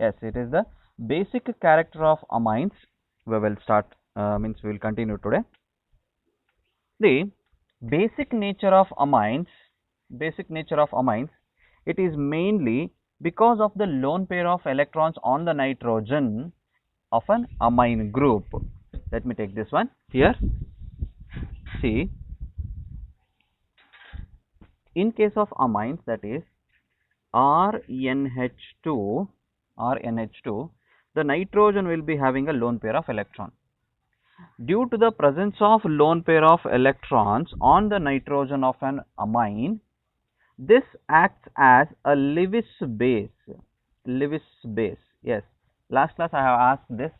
Yes, it is the basic character of amines. We will start, we will continue today. The basic nature of amines, it is mainly because of the lone pair of electrons on the nitrogen of an amine group. Let me take this one here. See, in case of amines, that is RNH2, the nitrogen will be having a lone pair of electron. Due to the presence of lone pair of electrons on the nitrogen of an amine, this acts as a Lewis base. Yes, last class I have asked this.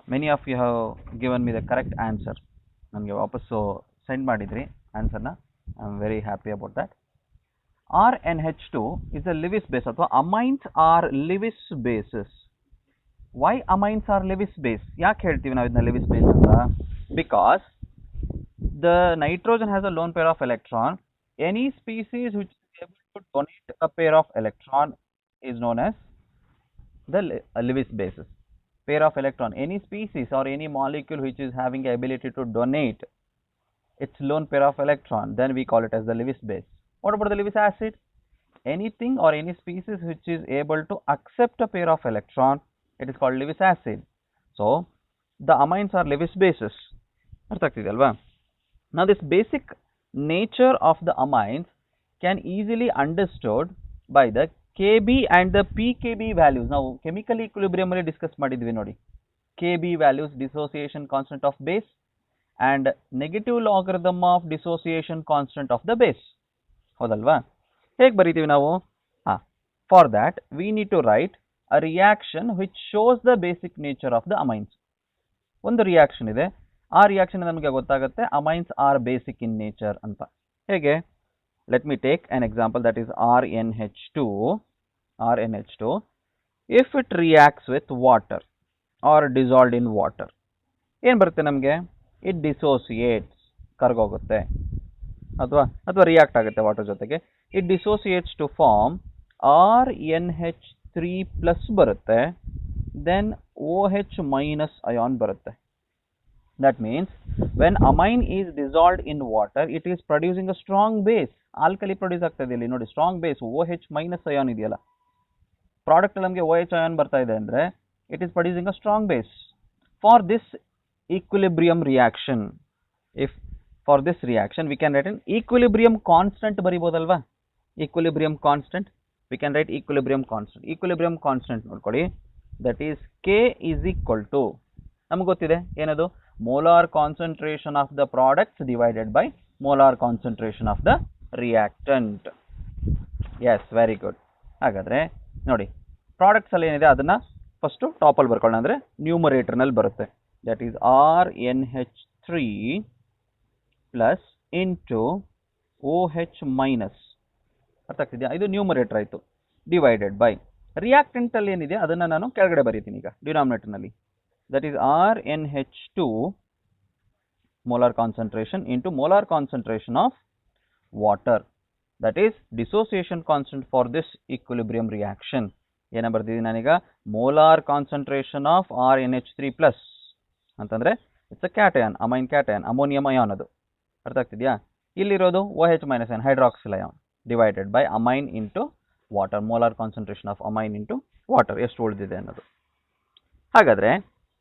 Many of you have given me the correct answer. ನನಗೆ ವಾಪಸ್ಸು send ಮಾಡಿದ್ರಿ ಆನ್ಸರ್ನ. I am very happy about that. RNH2 is a Lewis base, ಅಥವಾ amines are Lewis bases. Why amines are Lewis base? ಯಾಕೆ ಹೇಳ್ತೀವಿ ನಾವು ಇದನ್ನ Lewis base ಅಂತ? Because the nitrogen has a lone pair of electron. Any species which is able to donate a pair of electron is known as the Lewis bases. Pair of electron, any species or any molecule which is having the ability to donate its lone pair of electron, then we call it as the Lewis base. What about the Lewis acid? Anything or any species which is able to accept a pair of electron, it is called Lewis acid. So the amines are Lewis bases. Now this basic nature of the amines can easily understood by the Kb and the pKb values. Now chemical equilibrium alli discuss madidvi nodi. Kb values, dissociation constant of base, and negative logarithm of dissociation constant of the base. ಹೌದಲ್ವಾ? ಹೇಗೆ ಬರೀತೀವಿ ನಾವು? For that we need to write a reaction which shows the basic nature of the amines. ಒಂದು reaction ಇದೆ, ಆ reaction ನಮಗೆ ಗೊತ್ತಾಗುತ್ತೆ amines are basic in nature ಅಂತ. ಹೇಗೆ? Let me take an example, that is RNH2. If it reacts with water or dissolved in water, ಏನು ಬರುತ್ತೆ ನಮಗೆ? It dissociates, ಕರಗೋಗುತ್ತೆ, ಅಥವಾ ರಿಯಾಕ್ಟ್ ಆಗುತ್ತೆ ವಾಟರ್ ಜೊತೆಗೆ. It dissociates to form RNH3 plus ಬರುತ್ತೆ, then OH minus ion ಬರುತ್ತೆ. That means when amine is dissolved in water, it is producing a strong base. Alkali produce ಆಗ್ತದೆ ಇಲ್ಲಿ ನೋಡಿ, strong base OH minus ion ಇದೆಯಲ್ಲ, product ನಮಗೆ OH ion ಬರ್ತಾ ಇದೆ ಅಂದರೆ it is producing a strong base. For this equilibrium reaction, for this reaction we can write an equilibrium constant ಬರಿಬೋದಲ್ವಾ? Equilibrium constant, we can write equilibrium constant ನೋಡ್ಕೊಳ್ಳಿ, that is K is equal to, ನಮಗೆ ಗೊತ್ತಿದೆ ಏನದು, molar concentration of the products divided by molar concentration of the reactant. Yes, very good. ಹಾಗಾದ್ರೆ ನೋಡಿ, products ಅಲ್ಲಿ ಏನಿದೆ ಅದನ್ನ first top ಅಲ್ಲಿ ಬರ್ಕೊಳ್ಳೋಣ, ಅಂದ್ರೆ ನ್ಯೂಮರೇಟರ್ ನಲ್ಲಿ ಬರುತ್ತೆ. that is RNH3 plus into OH minus, ಅರ್ಥ ಆಗ್ತಿದೆಯಾ? ಇದು ನ್ಯೂಮರೇಟರ್ ಆಯಿತು. ಡಿವೈಡೆಡ್ ಬೈ ರಿಯಾಕ್ಟೆಂಟ್ ಅಲ್ಲಿ ಏನಿದೆ ಅದನ್ನ ನಾನು ಕೆಳಗಡೆ ಬರೀತೀನಿ ಈಗ ಡಿನಾಮಿನೇಟರ್ ನಲ್ಲಿ. that is RNH2 molar concentration into molar concentration of water, that is dissociation constant for this equilibrium reaction. ಏನ ಬರ್ತಿದ್ದೀನಿ ನಾನೀಗ? molar concentration of RNH3 plus ಅಂತಂದ್ರೆ it's a cation, amine cation, ammonium ion ಅದು. ಅರ್ಥ ಆಗ್ತಿದೆಯಾ? ಇಲ್ಲಿರೋದು OH minus ion, hydroxyl ion, divided by amine into water, molar concentration of amine into water ಎಷ್ಟು ಉಳಿದಿದೆ ಅನ್ನೋದು. ಹಾಗಾದ್ರೆ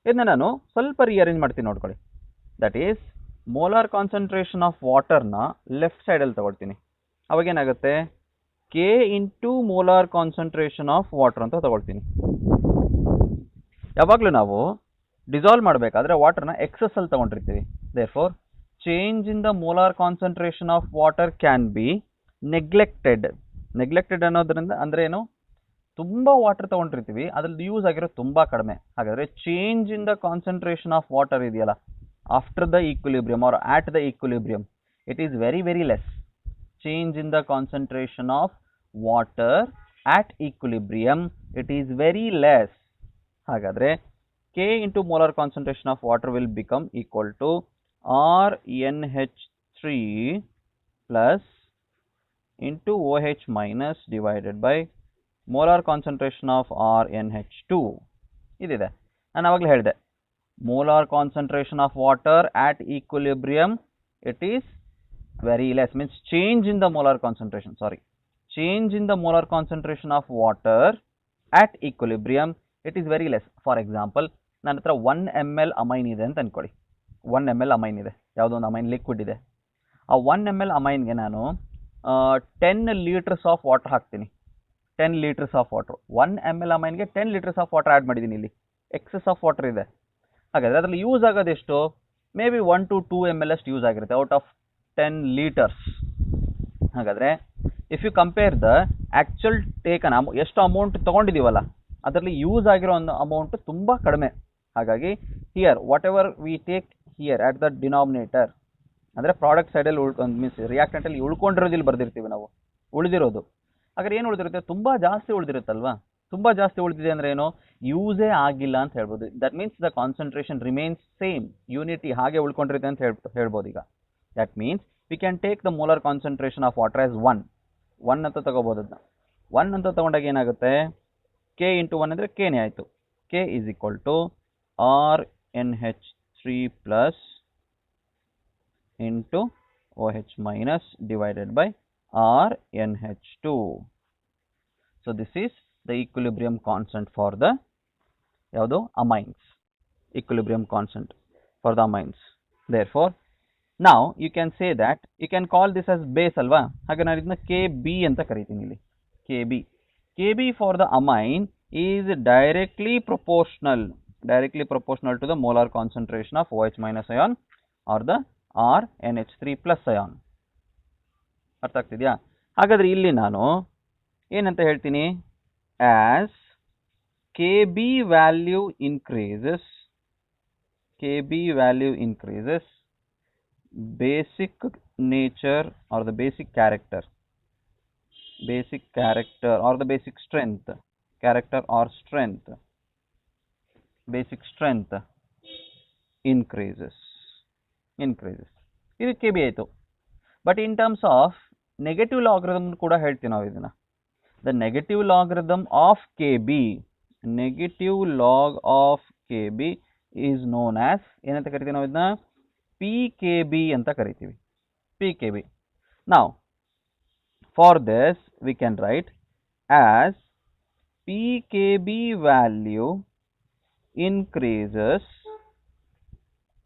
ಇದನ್ನ ನಾನು ಸ್ವಲ್ಪ ರಿಅರೇಂಜ್ ಮಾಡ್ತೀನಿ ನೋಡ್ಕೊಳ್ಳಿ. That is molar concentration of ವಾಟರ್ನ ಲೆಫ್ಟ್ ಸೈಡಲ್ಲಿ ತಗೊಳ್ತೀನಿ. ಅವಾಗ ಏನಾಗುತ್ತೆ? K into molar concentration of water ಅಂತ ತಗೊಳ್ತೀನಿ. ಯಾವಾಗಲೂ ನಾವು ಡಿಸಾಲ್ವ್ ಮಾಡಬೇಕಾದ್ರೆ ವಾಟರ್ನ ಎಕ್ಸಸ್ ಅಲ್ಲಿ ತಗೊಂಡಿರ್ತೀವಿ. Therefore change in the molar concentration of water can be neglected ಅನ್ನೋದ್ರಿಂದ ಅಂದ್ರೆ ಏನು, ತುಂಬಾ ವಾಟರ್ ತಗೊಂಡಿರ್ತೀವಿ, ಅದ್ರಲ್ಲಿ ಯೂಸ್ ಆಗಿರೋದು ತುಂಬಾ ಕಡಿಮೆ. ಹಾಗಾದ್ರೆ change in the concentration of water ಇದೆಯಲ್ಲ, after the equilibrium or at the equilibrium, it is very very less. Change in the concentration of water at equilibrium, it is very less. ಹಾಗಾದ್ರೆ K into molar concentration of water will become equal to RNH3 plus into OH minus divided by molar concentration of RnH2 ಇದಿದೆ. ನಾನು ಆವಾಗಲೇ ಹೇಳಿದೆ, molar concentration of water at equilibrium, it is very less, means change in the molar concentration, change in the molar concentration of water at equilibrium, it is very less. For example, ನನ್ನ ಹತ್ರ 1 ml amine ಇದೆ ಅಂತ ಅಂದ್ಕೊಳ್ಳಿ. 1 ml amine ಇದೆ, ಯಾವುದೋ ಒಂದು amine liquid ಇದೆ. ಆ 1 ml ಅಮೈನ್ಗೆ ನಾನು 10 ಲೀಟರ್ಸ್ ಆಫ್ ವಾಟರ್ ಹಾಕ್ತೀನಿ. 10 ಲೀಟರ್ಸ್ ಆಫ್ ವಾಟರ್, 1 ml ಅಮೈನ್ಗೆ 10 ಲೀಟರ್ಸ್ ಆಫ್ ವಾಟರ್ ಆ್ಯಡ್ ಮಾಡಿದ್ದೀನಿ. ಇಲ್ಲಿ ಎಕ್ಸೆಸ್ ಆಫ್ ವಾಟರ್ ಇದೆ. ಹಾಗಾದರೆ ಅದರಲ್ಲಿ ಯೂಸ್ ಆಗೋದೆಷ್ಟು? ಮೇ ಬಿ 1 to 2 ml ಅಷ್ಟು ಯೂಸ್ ಆಗಿರುತ್ತೆ ಔಟ್ ಆಫ್ 10 ಲೀಟರ್ಸ್. ಹಾಗಾದರೆ if you compare the actual taken ಎಷ್ಟು ಅಮೌಂಟ್ ತೊಗೊಂಡಿದ್ದೀವಲ್ಲ, ಅದರಲ್ಲಿ ಯೂಸ್ ಆಗಿರೋ ಒಂದು ಅಮೌಂಟ್ ತುಂಬ ಕಡಿಮೆ. ಹಾಗಾಗಿ here whatever we take here at the denominator, ಅಂದರೆ ಪ್ರಾಡಕ್ಟ್ ಸೈಡಲ್ಲಿ ಮೀನ್ಸ್ ರಿಯಾಕ್ಟೆಂಟಲ್ಲಿ ಉಳ್ಕೊಂಡಿರೋದಿಲ್ಲಿ ಬರ್ದಿರ್ತೀವಿ ನಾವು, ಉಳಿದಿರೋದು. ಹಾಗಾದ್ರೆ ಏನು ಉಳಿದಿರುತ್ತೆ? ತುಂಬ ಜಾಸ್ತಿ ಉಳಿದಿರುತ್ತಲ್ವಾ. ತುಂಬ ಜಾಸ್ತಿ ಉಳಿದಿದೆ ಅಂದರೆ ಏನು? ಯೂಸೇ ಆಗಿಲ್ಲ ಅಂತ ಹೇಳ್ಬೋದು. That means the concentration remains same, unity ಹಾಗೆ ಉಳ್ಕೊಂಡಿರುತ್ತೆ ಅಂತ ಹೇಳ್ಬೋದು. ಈಗ that means we can take the molar concentration of water as 1 ಅಂತ ತಗೋಬೋದು. ಅದನ್ನ 1 ಅಂತ ತಗೊಂಡಾಗ ಏನಾಗುತ್ತೆ? ಕೆ ಇಂಟು 1 ಅಂದರೆ ಕೆನೇ ಆಯಿತು. K is equal to RnH3 plus into OH minus divided by RnH2. So this is the equilibrium constant for the ಯಾವುದು amines, equilibrium constant for the amines. Therefore now you can say that you can call this as base ಅಲ್ವಾ. ಹಾಗೆ ನಾನು ಇದನ್ನ Kb ಅಂತ ಕರಿತೀನಿ. ಇಲ್ಲಿ Kb for the amine is directly proportional to the molar concentration of OH minus ion or the RnH3 plus ion. ಅರ್ಥ ಆಗ್ತಿದೆಯಾ? ಹಾಗಾದ್ರೆ ಇಲ್ಲಿ ನಾನು ಏನಂತ ಹೇಳ್ತೀನಿ? As Kb value increases, basic nature or the basic character or the basic strength, basic strength increases. ಇದು Kb ಆಯಿತು. But in terms of negative logarithm ಕೂಡ ಹೇಳ್ತೀವಿ ನಾವು ಇದನ್ನು. The negative logarithm of Kb, negative log of Kb is known as ಏನಂತ ಕರಿತೀವಿ ನಾವು ಇದನ್ನ? Pkb ಅಂತ ಕರಿತೀವಿ. Pkb. Now for this we can write as Pkb value increases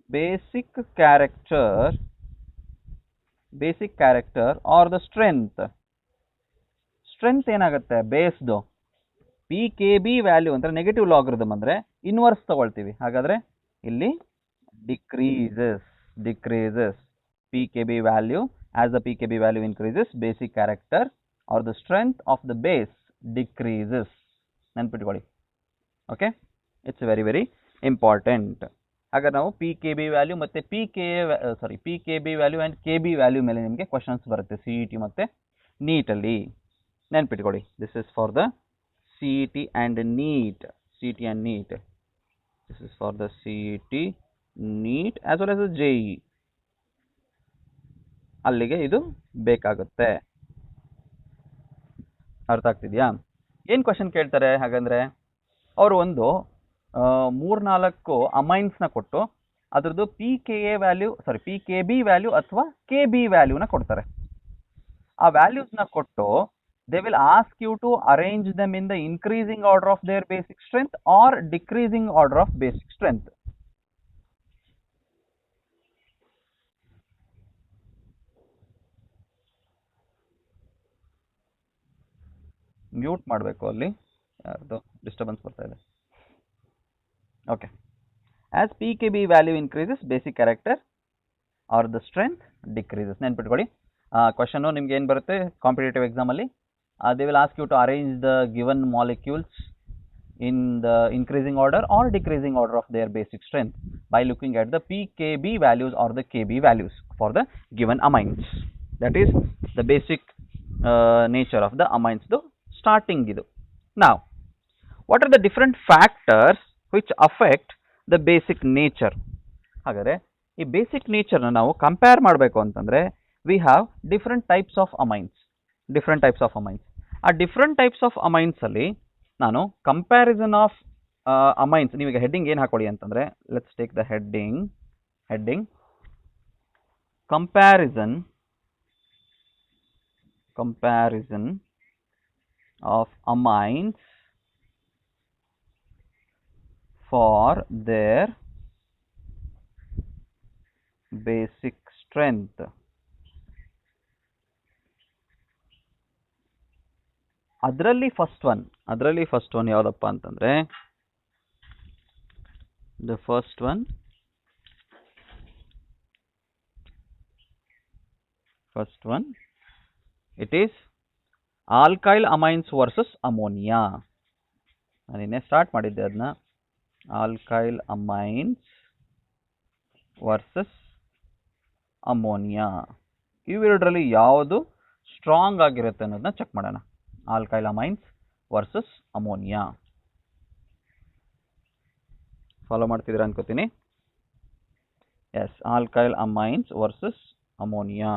basic character or the strength ಏನಾಗುತ್ತೆ? ಬೇಸ್ದು Pkb ವ್ಯಾಲ್ಯೂ ಅಂದರೆ negative logarithm ಅಂದರೆ ಇನ್ವರ್ಸ್ ತಗೊಳ್ತೀವಿ. ಹಾಗಾದರೆ ಇಲ್ಲಿ decreases Pkb value. As the Pkb value increases, basic character or the strength of the base decreases. ನೆನ್ಪಿಟ್ಕೊಳ್ಳಿ. Okay, it's very very important. ಹಾಗಾದ್ರೆ ನಾವು Pkb ವ್ಯಾಲ್ಯೂ ಮತ್ತು Pkb value and Kb value ಮೇಲೆ ನಿಮಗೆ ಕ್ವಶನ್ಸ್ ಬರುತ್ತೆ CET ಮತ್ತು ನೀಟಲ್ಲಿ. ನೆನ್ಪಿಟ್ಕೊಳ್ಳಿ. This is for the CET and NEET. This is for the CET, NEET as well as the JEE. ಅಲ್ಲಿಗೆ ಇದು ಬೇಕಾಗುತ್ತೆ. ಅರ್ಥ ಆಗ್ತಿದೆಯಾ? ಏನು ಕ್ವಶನ್ ಕೇಳ್ತಾರೆ ಹಾಗಂದ್ರೆ, ಅವರು ಒಂದು 3-4 ಅಮೈನ್ಸ್ನ ಕೊಟ್ಟು ಅದರದ್ದು Pkb ವ್ಯಾಲ್ಯೂ ಅಥವಾ Kb ವ್ಯಾಲ್ಯೂನ ಕೊಡ್ತಾರೆ. ಆ ವ್ಯಾಲ್ಯೂಸ್ನ ಕೊಟ್ಟು they will ask you to arrange them in the increasing order of their basic strength or decreasing order of basic strength. Mute ಮಾಡಬೇಕು, ಅಲ್ಲಿ ಯಾರ್ದು ಡಿಸ್ಟರ್ಬೆನ್ಸ್ ಬರ್ತಾ ಇದೆ. Okay, as Pkb value increases, basic character or the strength decreases. ನೆನ್ಪಿಟ್ಕೊಳ್ಳಿ. Question ನಿಮ್ಗೆ ಏನು ಬರುತ್ತೆ competitive ಎಕ್ಸಾಮಲ್ಲಿ? They will ask you to arrange the given molecules in the increasing order or decreasing order of their basic strength by looking at the Pkb values or the Kb values for the given amines. That is the basic nature of the amines. The starting idu. Now, what are the different factors which affect the basic nature? ಹಾಗಾದರೆ ಈ basic ನೇಚರ್ನ ನಾವು compare ಮಾಡಬೇಕು ಅಂತಂದರೆ we have different types of amines. ಆ different types of ಅಮೈನ್ಸಲ್ಲಿ ನಾನು comparison of amines, ನೀವೀಗ heading ಏನು ಹಾಕೊಳ್ಳಿ ಅಂತಂದರೆ, let's take the heading comparison of amines for their basic strength. ಅದರಲ್ಲಿ ಫಸ್ಟ್ ಒನ್ ಯಾವುದಪ್ಪ ಅಂತಂದರೆ, the first one it is alkyl amines versus ammonia. ನಾನು ಇನ್ನೇ ಸ್ಟಾರ್ಟ್ ಮಾಡಿದ್ದೆ ಅದನ್ನ, alkyl amines versus ammonia. ಇವೆರಡರಲ್ಲಿ ಯಾವುದು ಸ್ಟ್ರಾಂಗ್ ಆಗಿರುತ್ತೆ ಅನ್ನೋದನ್ನ ಚೆಕ್ ಮಾಡೋಣ. alkyl amines versus ammonia. Follow ಮಾಡ್ತಿದ್ದೀರಾ ಅನ್ಕೋತೀನಿ. Yes, alkyl amines versus ammonia.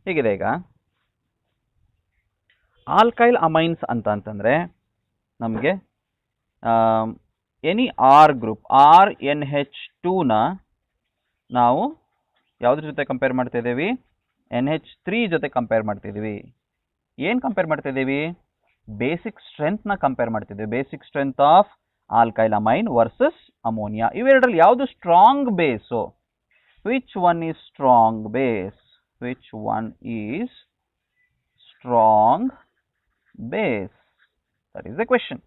ಹೇಗಿದೆ ಈಗ ಆಲ್ಕೈಲ್ ಅಮೈನ್ಸ್ ಅಂತಂದರೆ ನಮಗೆ ಎನಿ ಆರ್ ಗ್ರೂಪ್ RNH2ನ ನಾವು ಯಾವುದ್ರ ಜೊತೆ ಕಂಪೇರ್ ಮಾಡ್ತಾ ಇದ್ದೀವಿ? NH3 ಜೊತೆ ಕಂಪೇರ್ ಮಾಡ್ತಿದ್ದೀವಿ. ಏನು ಕಂಪೇರ್ ಮಾಡ್ತಾ ಇದ್ದೀವಿ? ಬೇಸಿಕ್ ಸ್ಟ್ರೆಂತ್ನ ಕಂಪೇರ್ ಮಾಡ್ತಿದ್ದೀವಿ. Basic strength of alkyl amine versus ammonia. ಇವೆರಡರಲ್ಲಿ ಯಾವುದು strong base? Which one is strong base? Which one is strong base? That is the question.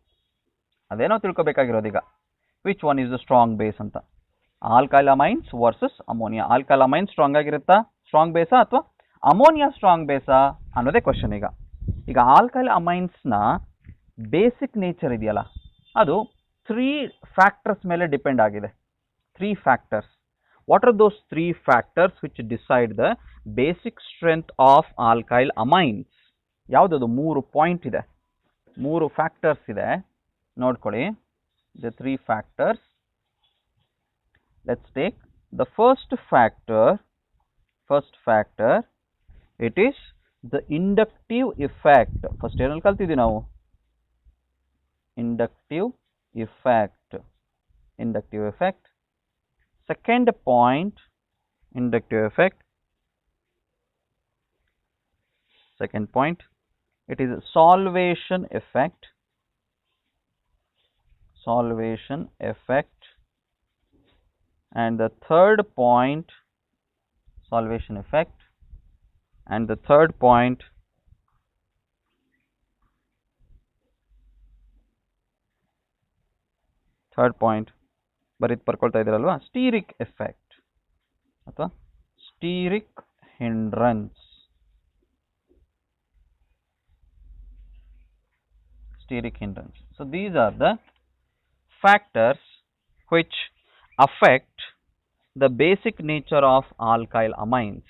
ಅದೇನೋ ತಿಳ್ಕೊಬೇಕಾಗಿರೋದು ಈಗ. Which one is the strong base ಅಂತ. Alkyl amines versus ammonia. Alkyl amines strong ಆಗಿರುತ್ತಾ, strong ಬೇಸಾ, ಅಥವಾ ammonia strong ಬೇಸಾ ಅನ್ನೋದೇ question ಈಗ. ಈಗ ಆಲ್ಕೈಲ್ ಅಮೈನ್ಸ್ನ ಬೇಸಿಕ್ ನೇಚರ್ ಇದೆಯಲ್ಲ, ಅದು 3 ಫ್ಯಾಕ್ಟರ್ಸ್ ಮೇಲೆ ಡಿಪೆಂಡ್ ಆಗಿದೆ. 3 factors. What are those 3 factors which decide the basic strength of alkyl amines? ಯಾವುದದು? 3 ಪಾಯಿಂಟ್ ಇದೆ, 3 ಫ್ಯಾಕ್ಟರ್ಸ್ ಇದೆ, ನೋಡ್ಕೊಳ್ಳಿ. The 3 factors. Let's take the first factor. It is the inductive effect. First ಏನಲ್ಲಿ ಕಲ್ತಿದ್ದೀವಿ ನಾವು? Inductive effect. Second point, inductive effect. Second point, it is solvation effect. And the third point, solvation effect. And the third point, ಬರೀತ್ ಬರ್ಕೊಳ್ತಾ ಇದ್ದೀರಲ್ವಾ, steric effect ಅಥವಾ steric hindrance. So these are the factors which affect the basic nature of alkyl amines.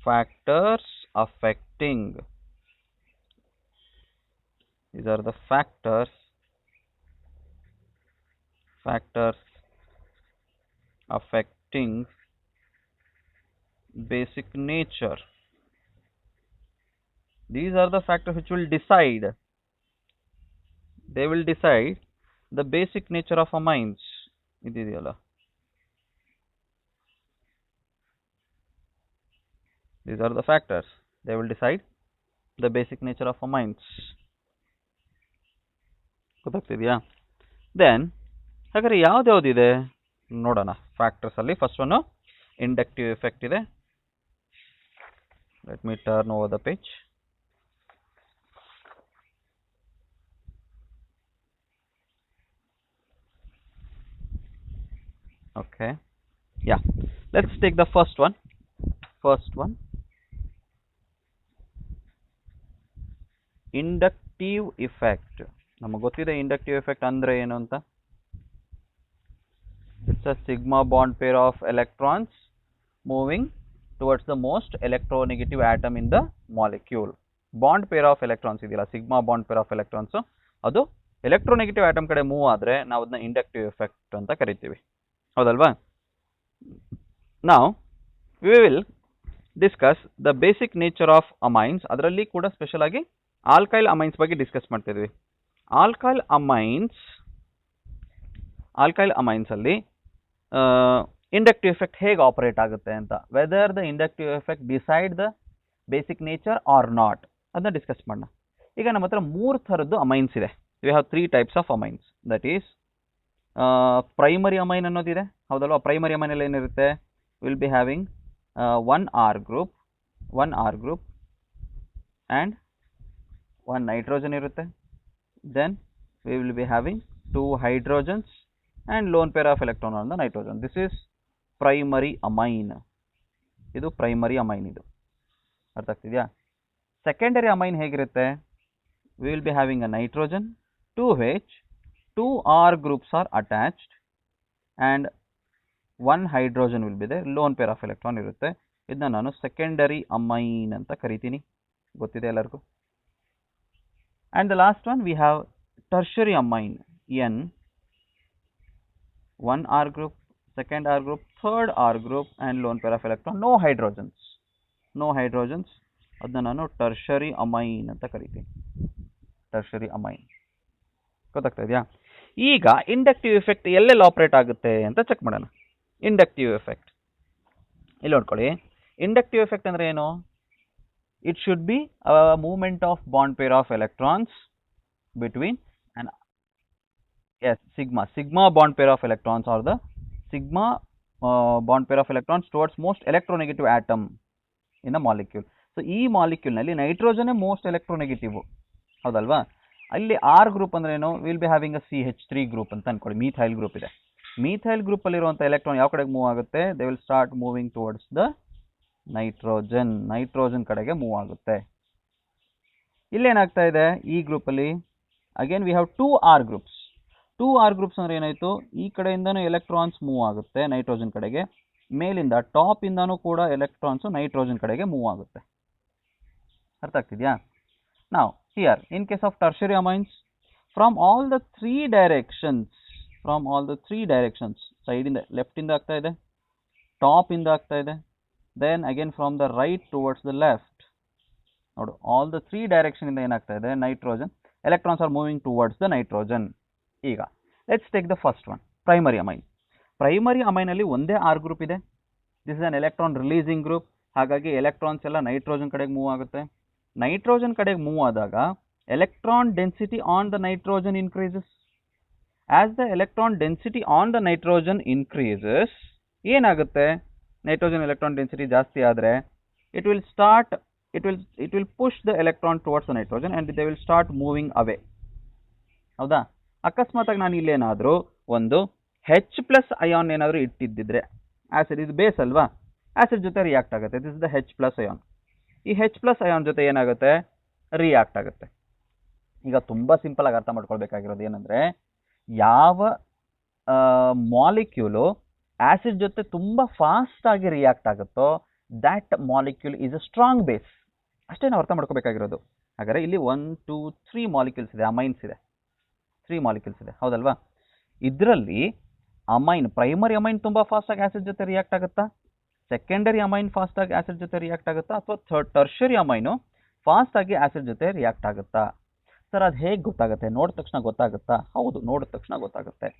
Factors affecting. These are the factors affecting basic nature. These are the factors which will decide. They will decide the basic nature of amines. ಇದೆಯಲ್ಲ, these are the factors. They will decide the basic nature of amines. ಗೊತ್ತಾಗ್ತಿದೆಯಾ? Then ಹಾಗಾದ್ರೆ ಯಾವ್ದ್ಯಾವ್ದಿದೆ ನೋಡೋಣ. Factors ಅಲ್ಲಿ first one inductive effect ಇದೆ. Let me turn over the page. Okay, yeah, let's take the first one. Inductive effect. ನಮಗೆ ಗೊತ್ತಿದೆ inductive effect ಅಂದ್ರೆ ಏನು ಅಂತ. It's a sigma bond pair of electrons moving towards the most electronegative atom in the molecule. Bond pair of electrons ಇದೆಯಲ್ಲ, sigma bond pair of electrons, ಅದು electronegative atom ಕಡೆ move ಆದರೆ ನಾವು ಅದನ್ನ ಇಂಡಕ್ಟಿವ್ ಎಫೆಕ್ಟ್ ಅಂತ ಕರಿತೀವಿ, ಹೌದಲ್ವಾ? ನಾವು we will discuss the basic nature of amines. ಅದರಲ್ಲಿ ಕೂಡ ಸ್ಪೆಷಲ್ ಆಗಿ ಆಲ್ಕೈಲ್ ಅಮೈನ್ಸ್ ಬಗ್ಗೆ ಡಿಸ್ಕಸ್ ಮಾಡ್ತಿದ್ವಿ. ಆಲ್ಕೈಲ್ ಅಮೈನ್ಸ್ ಅಲ್ಲಿ ಇಂಡಕ್ಟಿವ್ ಎಫೆಕ್ಟ್ ಹೇಗೆ ಆಪರೇಟ್ ಆಗುತ್ತೆ ಅಂತ, whether the inductive effect decide the basic nature or not, ಅದನ್ನ ಡಿಸ್ಕಸ್ ಮಾಡೋಣ. ಈಗ ನಮ್ಮ ಹತ್ರ 3 ಥರದ್ದು ಅಮೈನ್ಸ್ ಇದೆ. We have 3 types of amines. That is primary amine ಅನ್ನೋದಿದೆ, ಹೌದಲ್ವಾ? ಪ್ರೈಮರಿ ಅಮೈನ್ ಅಲ್ಲಿ ಏನಿರುತ್ತೆ, will be having one R group and one nitrogen irutte. Then we will be having 2 hydrogens and lone pair of electron on the nitrogen. This is primary amine. Idu primary amine idu. Artha agtidya? Secondary amine hegirutte, we will be having a nitrogen, 2H, 2 R groups are attached and 1 hydrogen will be there, lone pair of electron irutte. ಇದನ್ನ ನಾನು secondary amine ಅಂತ ಕರಿತೀನಿ, ಗೊತ್ತಿದೆ ಎಲ್ಲರಿಗೂ. And the last one we have tertiary amine, N, 1 R group, 2nd R group, 3rd R group and lone pair of electron, no hydrogens. ಅದನ್ನ ನಾನು tertiary amine ಅಂತ ಕರಿತೀನಿ, ಟರ್ಷರಿ ಅಮೈನ್. ಗೊತ್ತಾಗ್ತಾ ಇದೆಯಾ? ಈಗ ಇಂಡಕ್ಟಿವ್ ಎಫೆಕ್ಟ್ ಎಲ್ಲೆಲ್ಲಿ ಆಪರೇಟ್ ಆಗುತ್ತೆ ಅಂತ ಚೆಕ್ ಮಾಡೋಣ. ಇಂಡಕ್ಟಿವ್ ಎಫೆಕ್ಟ್ ಇಲ್ಲಿ ನೋಡ್ಕೊಳ್ಳಿ. ಇಂಡಕ್ಟಿವ್ ಎಫೆಕ್ಟ್ ಅಂದ್ರೆ ಏನು? It should be a movement of bond pair of electrons between and yes, sigma bond pair of electrons or the sigma bond pair of electrons towards most electronegative atom in the molecule. So ಈ molecule ನಲ್ಲಿ nitrogen most electronegative, ಹೌದಲ್ವಾ? ಅಲ್ಲಿ R group ಅಂದ್ರೆ ಏನು? Will be having a CH3 group ಅಂತ ಅನ್ಕೊಳ್ಳಿ. Methyl group ಇದೆ. Methyl group ಅಲ್ಲಿರುವಂಥ ಎಲೆಕ್ಟ್ರಾನ್ ಯಾವ ಕಡೆಗೆ ಮೂವ್ ಆಗುತ್ತೆ? They will start moving towards the nitrogen ಕಡೆಗೆ ಮೂವ್ ಆಗುತ್ತೆ. ಇಲ್ಲೇನಾಗ್ತಾ ಇದೆ ಈ ಗ್ರೂಪ್ ಅಲ್ಲಿ? Again we have 2 R groups. 2 R groups ಅಂದ್ರೆ ಏನಾಯ್ತು? ಈ ಕಡೆಯಿಂದನೂ ಎಲೆಕ್ಟ್ರಾನ್ಸ್ ಮೂವ್ ಆಗುತ್ತೆ ನೈಟ್ರೋಜನ್ ಕಡೆಗೆ, ಮೇಲಿಂದ ಟಾಪ್ ಇಂದಾನು ಕೂಡ ಎಲೆಕ್ಟ್ರಾನ್ಸ್ ನೈಟ್ರೋಜನ್ ಕಡೆಗೆ ಮೂವ್ ಆಗುತ್ತೆ. ಅರ್ಥ ಆಗ್ತಿದ್ಯಾ? ನಾವು here in case of tertiary amines, from all the 3 directions, side ಇಂದ ಲೆಫ್ಟ್ ಇಂದ ಆಗ್ತಾ ಇದೆ, ಟಾಪ್ ಇಂದ ಆಗ್ತಾ ಇದೆ, then again from the right towards the left. ನೋಡು, ಆಲ್ ದ 3 ಡೈರೆಕ್ಷನ್ ಇಂದ ಏನಾಗ್ತಾ ಇದೆ? Nitrogen electrons are moving towards the nitrogen. ಈಗ let's take the first one, primary amine. Primary amine ಅಲ್ಲಿ ಒಂದೇ R ಗ್ರೂಪ್ ಇದೆ. This is an electron releasing group. ಹಾಗಾಗಿ electrons ಎಲ್ಲ ನೈಟ್ರೋಜನ್ ಕಡೆಗೆ ಮೂವ್ ಆಗುತ್ತೆ. ನೈಟ್ರೋಜನ್ ಕಡೆಗೆ ಮೂವ್ ಆದಾಗ electron density on the nitrogen increases. As the electron density on the nitrogen increases, ಏನಾಗುತ್ತೆ? ನೈಟ್ರೋಜನ್ ಎಲೆಕ್ಟ್ರಾನ್ ಡೆನ್ಸಿಟಿ ಜಾಸ್ತಿ ಆದರೆ it will push the electron towards the nitrogen and they will start moving away. ಹೌದಾ? ಅಕಸ್ಮಾತಾಗಿ ನಾನು ಇಲ್ಲೇನಾದರೂ ಒಂದು H+ ion ಏನಾದರೂ ಇಟ್ಟಿದ್ದಿದ್ರೆ, acid ಇದು base ಅಲ್ವಾ, ಆಸಿಡ್ ಜೊತೆ ರಿಯಾಕ್ಟ್ ಆಗುತ್ತೆ. This is the H+ ion. ಈ H+ ಅಯಾನ್ ಜೊತೆ ಏನಾಗುತ್ತೆ? ರಿಯಾಕ್ಟ್ ಆಗುತ್ತೆ. ಈಗ ತುಂಬಾ ಸಿಂಪಲ್ ಆಗಿ ಅರ್ಥ ಮಾಡ್ಕೊಳ್ಬೇಕಾಗಿರೋದು ಏನಂದ್ರೆ, ಯಾವ ಮಾಲಿಕ್ಯೂಲು ಆಸಿಡ್ ಜೊತೆ ತುಂಬಾ ಫಾಸ್ಟ್ ಆಗಿ ರಿಯಾಕ್ಟ್ ಆಗುತ್ತೋ that molecule is a strong base. ಅಷ್ಟೇ ನಾವು ಅರ್ಥ ಮಾಡ್ಕೋಬೇಕಾಗಿರೋದು. ಹಾಗಾದ್ರೆ ಇಲ್ಲಿ 1 2 3 ಮಾಲಿಕ್ಯೂಲ್ಸ್ ಇದೆ, ಅಮೈನ್ಸ್ ಇದೆ, 3 ಮಾಲಿಕ್ಯೂಲ್ಸ್ ಇದೆ, ಹೌದಲ್ವಾ? ಇದರಲ್ಲಿ ಅಮೈನ್, ಪ್ರೈಮರಿ ಅಮೈನ್ ತುಂಬಾ ಫಾಸ್ಟ್ ಆಗಿ ಆಸಿಡ್ ಜೊತೆ ರಿಯಾಕ್ಟ್ ಆಗುತ್ತಾ? ಸೆಕೆಂಡರಿ ಅಮೈನ್ ಫಾಸ್ಟ್ ಆಗಿ ಆಸಿಡ್ ಜೊತೆ ರಿಯಾಕ್ಟ್ ಆಗುತ್ತಾ? ಅಥವಾ ಟರ್ಷರಿ ಅಮೈನು ಫಾಸ್ಟ್ ಆಗಿ ಆಸಿಡ್ ಜೊತೆ ರಿಯಾಕ್ಟ್ ಆಗುತ್ತಾ? ಸರ್ ಅದು ಹೇಗೆ ಗೊತ್ತಾಗುತ್ತೆ? ನೋಡಿದ ತಕ್ಷಣ ಗೊತ್ತಾಗುತ್ತಾ? ಹೌದು, ನೋಡಿದ ತಕ್ಷಣ ಗೊತ್ತಾಗುತ್ತೆ.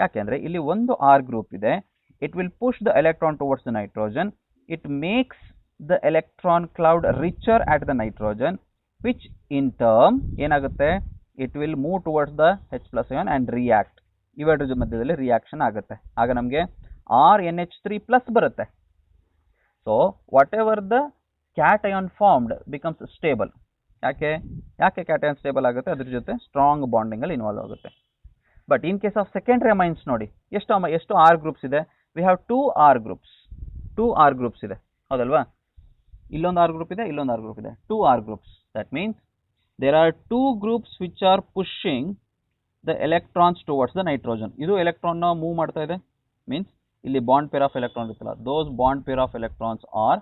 ಯಾಕೆಂದ್ರೆ ಇಲ್ಲಿ ಒಂದು R ಗ್ರೂಪ್ ಇದೆ. It will push the electron towards the nitrogen. It makes the electron cloud richer at the nitrogen, which in turn ಏನಾಗುತ್ತೆ? It will move towards the H+ ion and react. ಇವೆರಡರ ಮಧ್ಯದಲ್ಲಿ reaction ಆಗುತ್ತೆ. ಆಗ ನಮಗೆ RNH3+ ಬರುತ್ತೆ. So what ever the cation formed becomes stable. ಯಾಕೆ cation stable ಆಗುತ್ತೆ? ಅದ್ರ ಜೊತೆ ಸ್ಟ್ರಾಂಗ್ ಬಾಂಡಿಂಗ್ ಅಲ್ಲಿ ಇನ್ವಾಲ್ವ್ ಆಗುತ್ತೆ. But in case of secondary amines ನೋಡಿ, ಎಷ್ಟು R ಗ್ರೂಪ್ಸ್ ಇದೆ? ವಿ ಹ್ಯಾವ್ 2 R ಗ್ರೂಪ್ಸ್ ಇದೆ, ಹೌದಲ್ವಾ? ಇಲ್ಲೊಂದು R ಗ್ರೂಪ್ ಇದೆ, ಇಲ್ಲೊಂದು R ಗ್ರೂಪ್ ಇದೆ, 2 R groups. That means there are 2 groups which are pushing the electrons towards the nitrogen. ಇದು ಎಲೆಕ್ಟ್ರಾನ್ ನ ಮೂವ್ ಮಾಡ್ತಾ ಇದೆ. ಮೀನ್ಸ್ ಇಲ್ಲಿ ಬಾಂಡ್ ಪೇರ್ ಆಫ್ ಎಲೆಕ್ಟ್ರಾನ್ ಇರುತ್ತಲ್ಲ, those bond pair of electrons are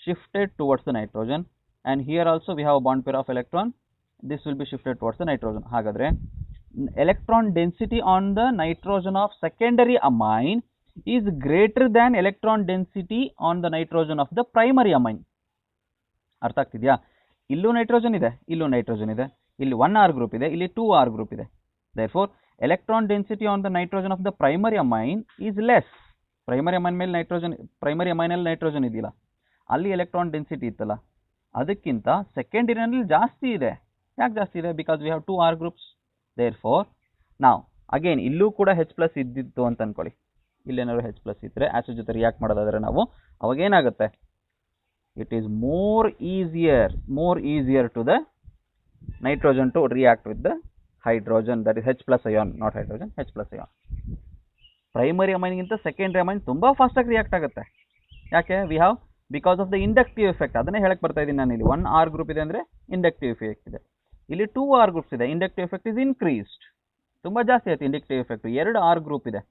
shifted towards the nitrogen, and here also we have a bond pair of electron. This will be shifted towards the nitrogen. ಹಾಗಾದ್ರೆ electron density on the nitrogen of secondary amine is greater than electron density on the nitrogen of the primary amine. ಅರ್ಥ ಆಗ್ತಿದೆಯಾ? ಇಲ್ಲೂ nitrogen ಇದೆ, ಇಲ್ಲೂ nitrogen ಇದೆ, ಇಲ್ಲಿ 1R group ಇದೆ, ಇಲ್ಲಿ 2R group ಇದೆ. Therefore electron density on the nitrogen of the primary amine is less. Primary amine ಮೇಲೆ ನೈಟ್ರೋಜನ್, ಪ್ರೈಮರಿ ಅಮೈನಲ್ಲಿ ನೈಟ್ರೋಜನ್ ಇದೆಯಲ್ಲ, ಅಲ್ಲಿ ಎಲೆಕ್ಟ್ರಾನ್ ಡೆನ್ಸಿಟಿ ಇತ್ತಲ್ಲ, ಅದಕ್ಕಿಂತ ಸೆಕೆಂಡರಿನಲ್ಲಿ ಜಾಸ್ತಿ ಇದೆ. ಯಾಕೆ ಜಾಸ್ತಿ ಇದೆ? Because we have 2R groups. Therefore ನಾವು ಅಗೇನ್ ಇಲ್ಲೂ ಕೂಡ H+ ಇದ್ದಿತ್ತು ಅಂತ ಅನ್ಕೊಳ್ಳಿ. ಇಲ್ಲೇನಾದ್ರು H+ ಇದ್ದರೆ ಆಸಿಡ್ ಜೊತೆ ರಿಯಾಕ್ಟ್ ಮಾಡೋದಾದ್ರೆ ನಾವು ಅವಾಗೇನಾಗುತ್ತೆ, it is more easier to the nitrogen to react with the hydrogen, that is H+ ion, not hydrogen, H+ ion. Primary ಅಮೈನ್ಗಿಂತ ಸೆಕೆಂಡರಿ ಅಮೈನ್ ತುಂಬ ಫಾಸ್ಟಾಗಿ ರಿಯಾಕ್ಟ್ ಆಗುತ್ತೆ. ಯಾಕೆ? We have because of the inductive effect. ಅದನ್ನೇ ಹೇಳಕ್ಕೆ ಬರ್ತಾ ಇದ್ದೀನಿ ನಾನು. ಇಲ್ಲಿ 1R ಗ್ರೂಪ್ ಇದೆ ಅಂದರೆ ಇಂಡಕ್ಟಿವ್ ಎಫೆಕ್ಟ್ ಇದೆ, ಇಲ್ಲಿ 2R ಗ್ರೂಪ್ಸ್ ಇದೆ, ಇಂಡಕ್ಟಿವ್ ಎಫೆಕ್ಟ್ ಇಸ್ ಇನ್ಕ್ರೀಸ್ಡ್. ತುಂಬ ಜಾಸ್ತಿ ಆಯ್ತು ಇಂಡಕ್ಟಿವ್ ಎಫೆಕ್ಟ್. 2R ಗ್ರೂಪ್ ಇದೆ,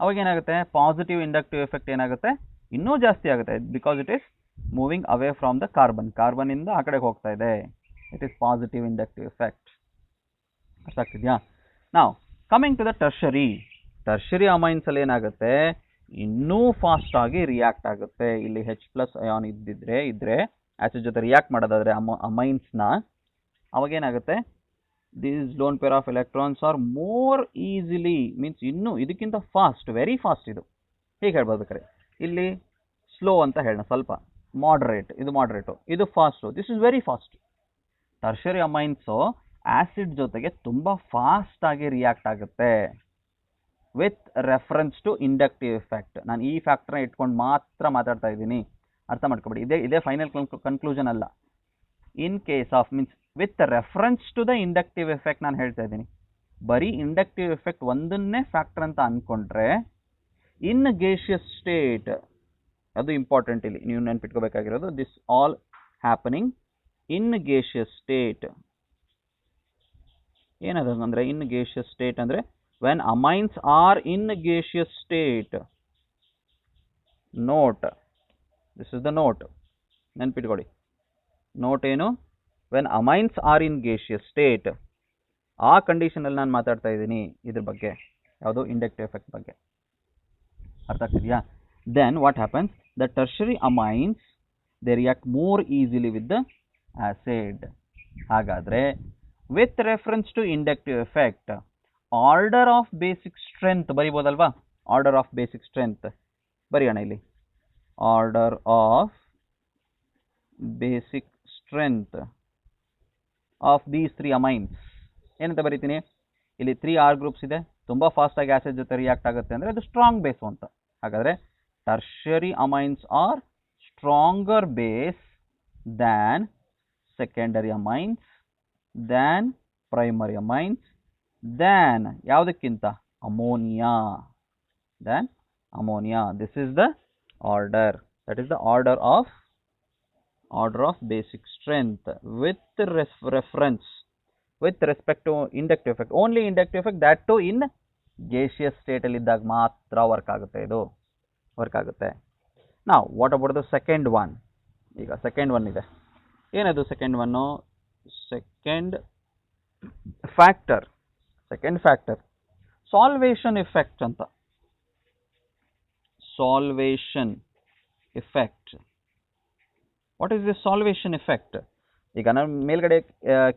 ಅವಾಗ ಏನಾಗುತ್ತೆ, ಪಾಸಿಟಿವ್ ಇಂಡಕ್ಟಿವ್ ಎಫೆಕ್ಟ್ ಏನಾಗುತ್ತೆ, ಇನ್ನೂ ಜಾಸ್ತಿ ಆಗುತ್ತೆ. Because it is moving away from the carbon ಇಂದ ಆ ಕಡೆಗೆ ಹೋಗ್ತಾ ಇದೆ. It is positive inductive effect. ಅರ್ಥ ಆಗ್ತಿದೆಯಾ? ನಾವು coming to the tertiary amines ಅಲ್ಲಿ ಏನಾಗುತ್ತೆ, ಇನ್ನೂ ಫಾಸ್ಟ್ ಆಗಿ ರಿಯಾಕ್ಟ್ ಆಗುತ್ತೆ. ಇಲ್ಲಿ H+ ಅಯಾನ್ ಇದ್ರೆ ಆಸಿಡ್ ಜೊತೆ ರಿಯಾಕ್ಟ್ ಮಾಡೋದಾದ್ರೆ ಅಮೈನ್ಸ್ನ, ಅವಾಗೇನಾಗುತ್ತೆ, these lone pair of electrons are more easily, means ಇನ್ನೂ ಇದಕ್ಕಿಂತ ಫಾಸ್ಟ್, ವೆರಿ ಫಾಸ್ಟ್. ಇದು ಹೀಗೆ ಹೇಳ್ಬೋದು ಕರೆ. ಇಲ್ಲಿ ಸ್ಲೋ ಅಂತ ಹೇಳೋಣ, ಸ್ವಲ್ಪ ಮಾಡರೇಟ್, ಇದು ಮಾಡರೇಟು, ಇದು fast, this is very fast. Tertiary amines acid ಜೊತೆಗೆ ತುಂಬ ಫಾಸ್ಟ್ ಆಗಿ ರಿಯಾಕ್ಟ್ ಆಗುತ್ತೆ with reference to inductive effect. ನಾನು ಈ ಫ್ಯಾಕ್ಟರ್ನ ಇಟ್ಕೊಂಡು ಮಾತ್ರ ಮಾತಾಡ್ತಾ ಇದ್ದೀನಿ, ಅರ್ಥ ಮಾಡ್ಕೊಬೇಡಿ. ಇದೇ ಫೈನಲ್ ಕನ್ಕ್ಲೂಷನ್ ಅಲ್ಲ. In case of means with reference to the inductive effect ನಾನು ಹೇಳ್ತಾ ಇದ್ದೀನಿ. ಬರೀ ಇಂಡಕ್ಟಿವ್ ಎಫೆಕ್ಟ್ ಒಂದನ್ನೇ ಫ್ಯಾಕ್ಟರ್ ಅಂತ ಅಂದ್ಕೊಂಡ್ರೆ, ಇನ್ ಗೇಷಿಯಸ್ ಸ್ಟೇಟ್, ಅದು ಇಂಪಾರ್ಟೆಂಟ್ ಇಲ್ಲಿ ನೀವು ನೆನ್ಪಿಟ್ಕೋಬೇಕಾಗಿರೋದು. This all happening in gaseous state. ಏನದು ಅಂದರೆ ಇನ್ ಗೇಷಿಯಸ್ ಸ್ಟೇಟ್ ಅಂದರೆ when amines are in gaseous state. Note, this is the note. ನೆನ್ಪಿಟ್ಕೊಳ್ಳಿ, ನೋಟ್ ಏನು? when amines are in gaseous state, ಆ ಕಂಡೀಷನಲ್ಲಿ ನಾನು ಮಾತಾಡ್ತಾ ಇದ್ದೀನಿ ಇದ್ರ ಬಗ್ಗೆ, ಯಾವುದು ಇಂಡಕ್ಟಿವ್ ಎಫೆಕ್ಟ್ ಬಗ್ಗೆ. ಅರ್ಥ ಆಗ್ತಿದೆಯಾ? then what happens, the tertiary amines they react more easily with the acid. ಹಾಗಾದ್ರೆ with reference to inductive effect, order of basic strength ಬರಿಬೋದಲ್ವಾ? ಆರ್ಡರ್ ಆಫ್ ಬೇಸಿಕ್ ಸ್ಟ್ರೆಂತ್ ಬರೆಯೋಣ ಇಲ್ಲಿ. Order of basic strength of these 3 amines ಏನಂತ ಬರೀತೀನಿ? ಇಲ್ಲಿ 3R groups ಇದೆ, ತುಂಬ ಫಾಸ್ಟಾಗಿ ಆಸಿಡ್ ಜೊತೆ ರಿಯಾಕ್ಟ್ ಆಗುತ್ತೆ ಅಂದರೆ ಅದು ಸ್ಟ್ರಾಂಗ್ ಬೇಸು ಅಂತ. ಹಾಗಾದರೆ tertiary amines are stronger base than secondary amines, than primary amines, than ಯಾವುದಕ್ಕಿಂತ? Ammonia. Than ammonia. This is the order. That is the order of basic strength with reference, with respect to inductive effect. Only inductive effect, that too in gaseous ಸ್ಟೇಟಲ್ಲಿ ಇದ್ದಾಗ ಮಾತ್ರ work ಆಗುತ್ತೆ, ಇದು work ಆಗುತ್ತೆ. ನಾವು what about the second one? ಈಗ second one ಇದೆ. ಏನದು second one? Second factor solvation effect ಅಂತ. Salvation effect. What is this salvation effect? ಈಗ ನಾನು ಮೇಲ್ಗಡೆ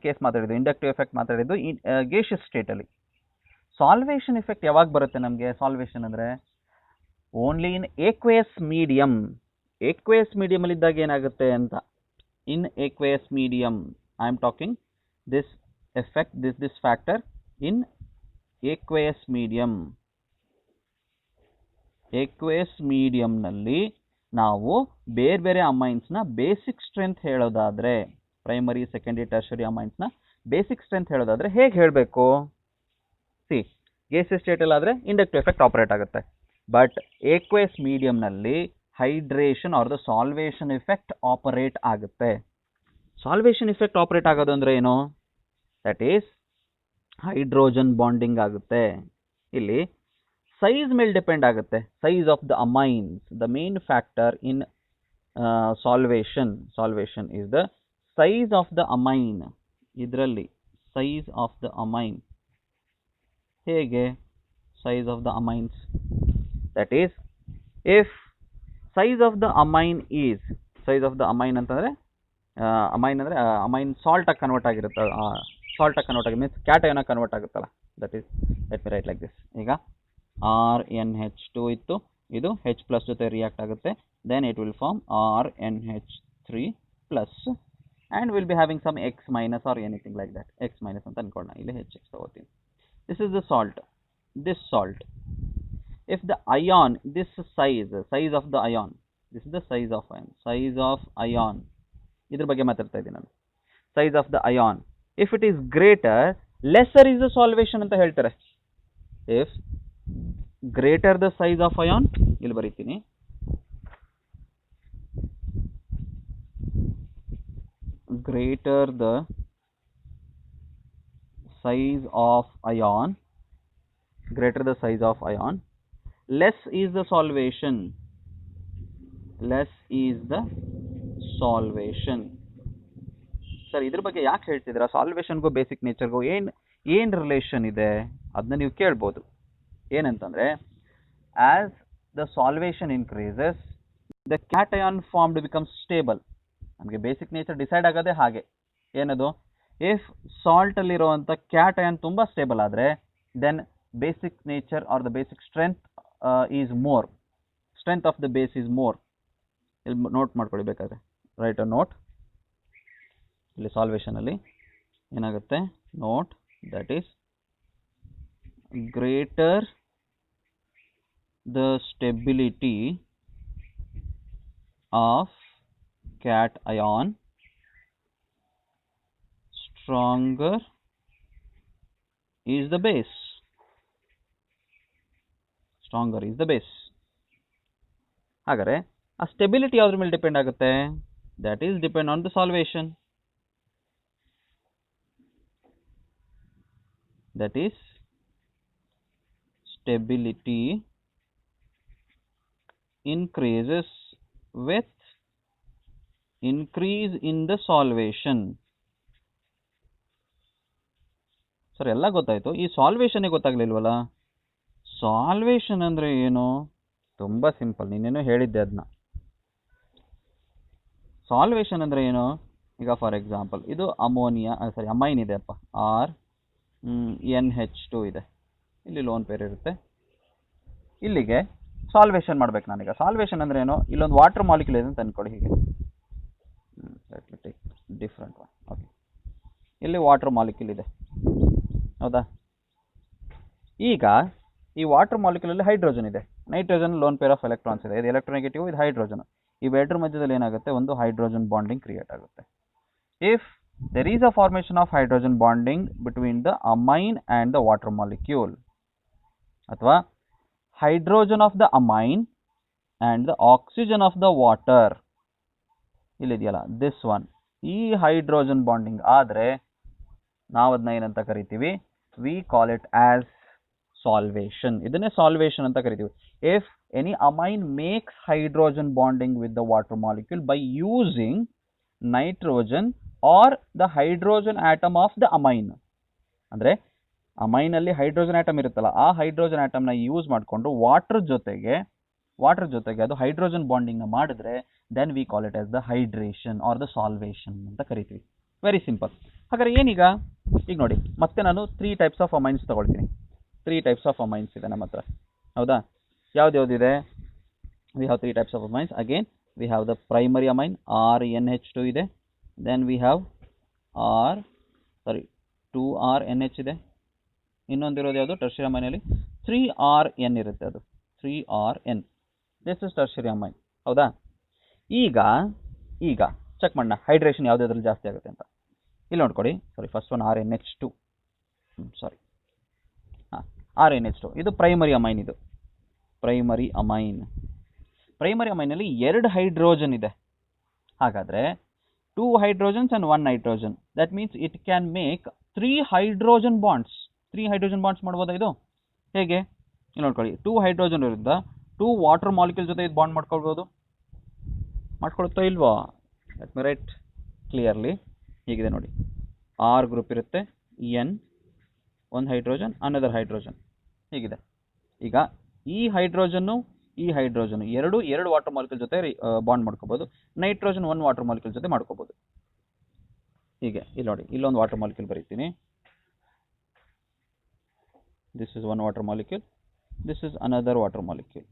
ಕೇಸ್ ಮಾತಾಡಿದ್ದು, ಇಂಡಕ್ಟಿವ್ ಎಫೆಕ್ಟ್ ಮಾತಾಡಿದ್ದು ಗೇಷಿಯಸ್ ಸ್ಟೇಟಲ್ಲಿ. ಸಾಲ್ವೇಷನ್ ಎಫೆಕ್ಟ್ ಯಾವಾಗ ಬರುತ್ತೆ ನಮಗೆ? ಸಾಲ್ವೇಷನ್ ಅಂದರೆ ಓನ್ಲಿ ಇನ್ ಏಕ್ವೇಯಸ್ ಮೀಡಿಯಮ್. ಏಕ್ವೇಯಸ್ ಮೀಡಿಯಮಲ್ಲಿ ಇದ್ದಾಗ ಏನಾಗುತ್ತೆ ಅಂತ. In aqueous medium I am talking this effect, this factor in aqueous medium. Aqueous ಮೀಡಿಯಮ್ನಲ್ಲಿ ನಾವು ಬೇರೆ ಬೇರೆ ಅಮೈನ್ಸ್ನ ಬೇಸಿಕ್ ಸ್ಟ್ರೆಂತ್ ಹೇಳೋದಾದರೆ, ಪ್ರೈಮರಿ ಸೆಕೆಂಡರಿ ಟರ್ಷರಿ ಅಮೈನ್ಸ್ನ ಬೇಸಿಕ್ ಸ್ಟ್ರೆಂತ್ ಹೇಳೋದಾದರೆ ಹೇಗೆ ಹೇಳಬೇಕು? ಸಿ, ಗೇಸಿಯಸ್ ಸ್ಟೇಟಲ್ಲಾದರೆ ಇಂಡಕ್ಟಿವ್ ಎಫೆಕ್ಟ್ ಆಪರೇಟ್ ಆಗುತ್ತೆ. ಬಟ್ ಏಕ್ವೇಯಸ್ ಮೀಡಿಯಮ್ನಲ್ಲಿ hydration or the solvation effect operate ಆಗುತ್ತೆ. ಸಾಲ್ವೇಷನ್ ಎಫೆಕ್ಟ್ ಆಪರೇಟ್ ಆಗೋದು ಅಂದರೆ ಏನು? ದಟ್ ಈಸ್ ಹೈಡ್ರೋಜನ್ ಬಾಂಡಿಂಗ್ ಆಗುತ್ತೆ. ಇಲ್ಲಿ ಸೈಜ್ ಮೇಲೆ ಡಿಪೆಂಡ್ ಆಗುತ್ತೆ. Size of the amines, the main factor in salvation is the size of the amine. ಇದರಲ್ಲಿ ಸೈಜ್ ಆಫ್ ದ ಅಮೈನ್ ಹೇಗೆ? Size of the amines That is, if size of the amine is, size of the amine ಅಂತಂದರೆ amine ಅಂದರೆ amine salt ಆಗಿ convert ಆಗಿರುತ್ತೆ, salt ಆಗಿ convert ಆಗಿ means cation ಆಗಿ convert ಆಗುತ್ತಲ್ಲ, that is, let me write like this. ಈಗ RnH2 ಇತ್ತು, ಇದು H ಪ್ಲಸ್ ಜೊತೆ ರಿಯಾಕ್ಟ್ ಆಗುತ್ತೆ, then it will form RnH3 plus and we'll be having some X minus or anything like that. X minus ಅಂತ ಅನ್ಕೊಳ್ಳೋಣ, ಇಲ್ಲಿ HX ತಗೋತೀನಿ. This is the salt, this salt. If the ion, this size of the ion, this is the size of ion, ಇದ್ರ ಬಗ್ಗೆ ಮಾತಾಡ್ತಾ ಇದ್ದೀನಿ ನಾನು. Size of the ion, if it is greater, lesser is the solvation ಅಂತ ಹೇಳ್ತಾರೆ. If greater the size of ion, ಇಲ್ಲಿ ಬರೀತೀನಿ, greater the size of ion, greater the size of ion, less is the solvation, less is the solvation. Sir ಇದ್ರ ಬಗ್ಗೆ ಯಾಕೆ ಹೇಳ್ತಿದ್ದೀರಾ, ಸಾಲ್ವೇಷನ್ಗೂ basic ನೇಚರ್ಗೂ ಏನು relation ಇದೆ ಅದನ್ನ ನೀವು ಕೇಳ್ಬೋದು. ಏನಂತಂದರೆ, as the solvation increases the cation formed becomes stable. ನಮಗೆ ಬೇಸಿಕ್ ನೇಚರ್ ಡಿಸೈಡ್ ಆಗೋದೇ ಹಾಗೆ. ಏನದು, ಇಫ್ ಸಾಲ್ಟಲ್ಲಿರುವಂಥ ಕ್ಯಾಟಯಾನ್ ತುಂಬ ಸ್ಟೇಬಲ್ ಆದರೆ then basic nature or the basic strength is more, strength of the base is more. ಇಲ್ಲಿ ನೋಟ್ ಮಾಡ್ಕೊಳ್ಳಿ ಬೇಕಾದ್ರೆ, ರೈಟ್ ಅ ನೋಟ್. ಇಲ್ಲಿ ಸಾಲ್ವೇಷನಲ್ಲಿ ಏನಾಗುತ್ತೆ, note, that is greater the stability of cation, stronger is the base, stronger is the base. ಹಾಗಾದರೆ ಆ stability ಯಾವುದ್ರ ಮೇಲೆ ಡಿಪೆಂಡ್ ಆಗುತ್ತೆ, that is depend on the solvation, that is stability increases with increase in the solvation. Sir ಎಲ್ಲ ಗೊತ್ತಾಯಿತು, ಈ ಸಾಲ್ವೇಷನ್ನೇ ಗೊತ್ತಾಗಲಿಲ್ವಲ್ಲ. Salvation ಅಂದರೆ ಏನು, ತುಂಬ ಸಿಂಪಲ್, ನೀನೇನೋ ಹೇಳಿದ್ದೆ ಅದನ್ನ. ಸಾಲ್ವೇಷನ್ ಅಂದರೆ ಏನು, ಈಗ ಫಾರ್ ಎಕ್ಸಾಂಪಲ್ ಇದು ಅಮೈನ್ ಇದೆ ಅಪ್ಪ, RnH2 ಇದೆ, ಇಲ್ಲಿ ಲೋನ್ ಪೇರ್ ಇರುತ್ತೆ, ಇಲ್ಲಿಗೆ ಸಾಲ್ವೇಷನ್ ಮಾಡ್ಬೇಕು ನಾನೀಗ. ಸಾಲ್ವೇಷನ್ ಅಂದರೆ ಏನು, ಇಲ್ಲೊಂದು ವಾಟರ್ ಮಾಲಿಕ್ಯೂಲ್ ಇದೆ ಅಂತ ಅಂದ್ಕೊಳ್ಳಿ, ಹೀಗೆ let me take different one. Okay, ಇಲ್ಲಿ ವಾಟರ್ ಮಾಲಿಕ್ಯೂಲ್ ಇದೆ, ಹೌದಾ. ಈಗ ಈ ವಾಟರ್ ಮಾಲಿಕ್ಯೂಲಲ್ಲಿ ಹೈಡ್ರೋಜನ್ ಇದೆ, nitrogen loan pair of electrons ಇದೆ, ಇದು ಎಲೆಕ್ಟ್ರೋನೆಗೆಟಿವ್, ಇದು ಹೈಡ್ರೋಜನ್. ಇವೆರಡರ ಮಧ್ಯದಲ್ಲಿ ಏನಾಗುತ್ತೆ, ಒಂದು ಹೈಡ್ರೋಜನ್ ಬಾಂಡಿಂಗ್ ಕ್ರಿಯೇಟ್ ಆಗುತ್ತೆ. If there is a formation of hydrogen bonding between the amine and the water molecule, ಅಥವಾ hydrogen of the amine and the oxygen of the water, ಇಲ್ಲಿದೆಯಲ್ಲ ದಿಸ್ ಒನ್, ಈ hydrogen bonding ಆದರೆ ನಾವು ಅದನ್ನ ಏನಂತ ಕರಿತೀವಿ, we call it as solvation. ಇದನ್ನೇ solvation ಅಂತ ಕರಿತೀವಿ. If any amine makes hydrogen bonding with the water molecule by using nitrogen or the hydrogen atom of the amine, ಅಂದರೆ ಅಮೈನಲ್ಲಿ ಹೈಡ್ರೋಜನ್ ಆಟಮ್ ಇರುತ್ತಲ್ಲ, ಆ ಹೈಡ್ರೋಜನ್ ಆಟಮ್ನ ಯೂಸ್ ಮಾಡಿಕೊಂಡು ವಾಟರ್ ಜೊತೆಗೆ ಅದು ಹೈಡ್ರೋಜನ್ ಬಾಂಡಿಂಗ್ನ ಮಾಡಿದ್ರೆ then we call it as the hydration or the salvation ಅಂತ ಕರಿತೀವಿ. Very simple. ಹಾಗಾದ್ರೆ ಏನೀಗ, ಈಗ ನೋಡಿ ಮತ್ತೆ ನಾನು 3 ಟೈಪ್ಸ್ ಆಫ್ ಅಮೈನ್ಸ್ ತಗೊಳ್ತೀನಿ. 3 ಟೈಪ್ಸ್ ಆಫ್ ಅಮೈನ್ಸ್ ಇದೆ ನಮ್ಮ ಹತ್ರ, ಹೌದಾ. ಯಾವ್ದಿದೆ, we have 3 types of amines. Again we have the primary amine RnH2 ಇದೆ, ದೆನ್ ವಿ ಹ್ಯಾವ್ 2RNH ಇದೆ, ಇನ್ನೊಂದಿರೋದು ಯಾವುದು ಟರ್ಷಿಯರಿ ಅಮೈನಲ್ಲಿ 3RN ಇರುತ್ತೆ, ಅದು 3RN. This is tertiary amine, ಹೌದಾ. ಈಗ ಚೆಕ್ ಮಾಡೋಣ ಹೈಡ್ರೇಷನ್ ಯಾವುದ್ರಲ್ಲಿ ಜಾಸ್ತಿ ಆಗುತ್ತೆ ಅಂತ. ಇಲ್ಲಿ ನೋಡ್ಕೊಡಿ, ಫಸ್ಟ್ ಒನ್ RnH2, RnH2 ಇದು ಪ್ರೈಮರಿ ಅಮೈನ್. ಇದು ಪ್ರೈಮರಿ ಅಮೈನಲ್ಲಿ 2 ಹೈಡ್ರೋಜನ್ ಇದೆ. ಹಾಗಾದರೆ 2 hydrogens and 1 nitrogen, that means it can make 3 hydrogen bonds. 3 hydrogen bonds ಮಾಡ್ಬೋದಾ ಇದು? ಹೇಗೆ ಇಲ್ಲಿ ನೋಡ್ಕೊಳ್ಳಿ, 2 ಹೈಡ್ರೋಜನ್ ಇರುತ್ತ 2 ವಾಟರ್ ಮಾಲಿಕ್ಯೂಲ್ ಜೊತೆ ಇದು ಬಾಂಡ್ ಮಾಡ್ಕೊಳ್ಳುತ್ತೋ ಇಲ್ವಾ? Let me write clearly. ಹೀಗಿದೆ ನೋಡಿ, ಆರ್ ಗ್ರೂಪ್ ಇರುತ್ತೆ, ಎನ್, ಒಂದು ಹೈಡ್ರೋಜನ್, ಅನದರ್ ಹೈಡ್ರೋಜನ್, ಹೀಗಿದೆ. ಈಗ ಈ ಹೈಡ್ರೋಜನ್ನು ಎರಡು ವಾಟರ್ ಮಾಲಿಕ್ಯೂಲ್ ಜೊತೆ ಬಾಂಡ್ ಮಾಡ್ಕೋಬಹುದು. ನೈಟ್ರೋಜನ್ 1 ವಾಟರ್ ಮಾಲಿಕ್ಯೂಲ್ ಜೊತೆ ಮಾಡ್ಕೋಬಹುದು. ಹೀಗೆ ಇಲ್ಲಿ ನೋಡಿ, ಇಲ್ಲೊಂದು ವಾಟರ್ ಮಾಲಿಕ್ಯೂಲ್ ಬರೀತೀನಿ. This is 1 water molecule, this is another water molecule.